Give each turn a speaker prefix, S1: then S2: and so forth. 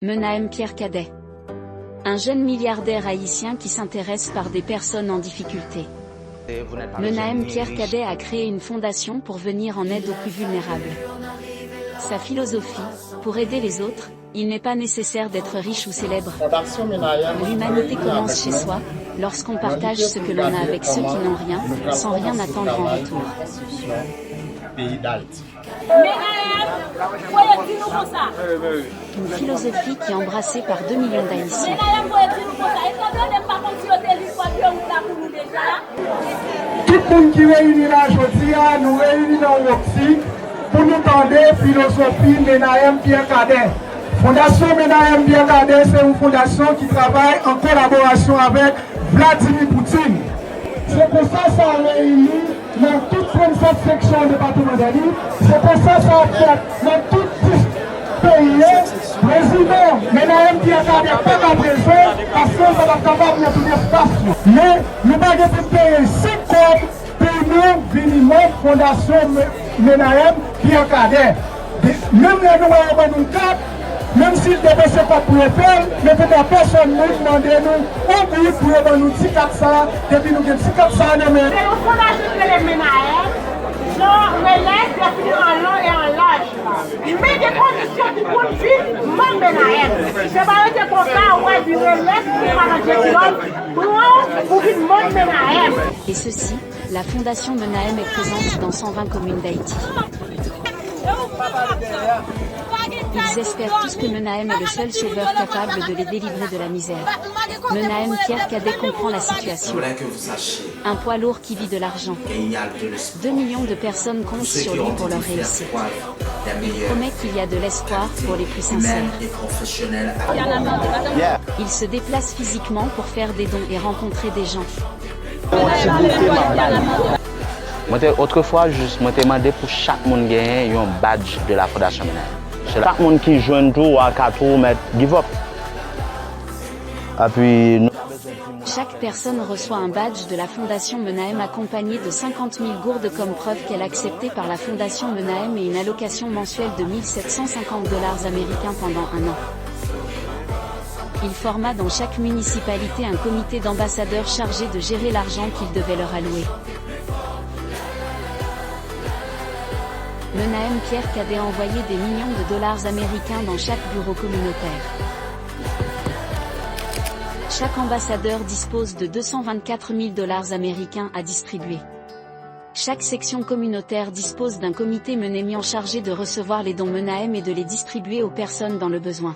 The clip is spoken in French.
S1: Menahem Pierre Cadet. Un jeune milliardaire haïtien qui s'intéresse par des personnes en difficulté. Menahem Pierre Cadet a créé une fondation pour venir en aide aux plus vulnérables. Sa philosophie, pour aider les autres, il n'est pas nécessaire d'être riche ou célèbre. L'humanité commence chez soi, lorsqu'on partage ce que l'on a avec ceux qui n'ont rien, sans rien attendre en retour. Une philosophie qui est embrassée par 2 millions d'Haïtiens.
S2: Tout le monde qui réunit là aujourd'hui, nous réunissons dans Roxy pour nous tendre philosophie Menahem Pierre Cadet. Fondation Menahem Pierre Cadet, c'est une fondation qui travaille en collaboration avec Vladimir Poutine. C'est pour ça que ça réunit dans toutes 37 sections du département d'Ali. C'est pour ça que ça fait dans toutes les pays. Président Menahem Pierre Cadet n'est pas en présent parce que nous sommes capables de tout l'espace. Mais nous ne pouvons pas payer 5 comptes pour nous venir Fondation Menahem Pierre Cadet. Même les nous quatre, même s'il ne dépasse pas pour le faire, mais peut-être personne ne demande nous, on peut pour nous 10 400, depuis nous 10 400 mais
S3: c'est une fondation de les Menahem, genre relève définie en long et en large. Il met des conditions qui pour vivre mon Menahem. C'est pas un pour ça, ouais, du relève pour vivre mon Menahem.
S1: Et ceci, la Fondation Menahem est présente dans 120 communes d'Haïti. Ils espèrent tous que Menahem est le seul sauveur capable de les délivrer de la misère. Menahem Pierre Cadet comprend la situation. Un poids lourd qui vit de l'argent. 2 millions de personnes comptent sur lui pour leur réussite. Il promet qu'il y a de l'espoir pour les plus sincères. Il se déplace physiquement pour faire des dons et rencontrer des gens.
S4: Autrefois, je me demandais pour chaque monde gagner un badge de la Fondation Menahem. Chaque monde qui joue tout à 4 jours, mais give up.
S1: Chaque personne reçoit un badge de la Fondation Menahem accompagné de 50 000 gourdes comme preuve qu'elle est acceptée par la Fondation Menahem et une allocation mensuelle de 1 750 $ américains pendant 1 an. Il forma dans chaque municipalité un comité d'ambassadeurs chargé de gérer l'argent qu'il devait leur allouer. Menahem Pierre Cadet envoyait des millions de dollars américains dans chaque bureau communautaire. Chaque ambassadeur dispose de 224 000 $ américains à distribuer. Chaque section communautaire dispose d'un comité menémien chargé de recevoir les dons Menahem et de les distribuer aux personnes dans le besoin.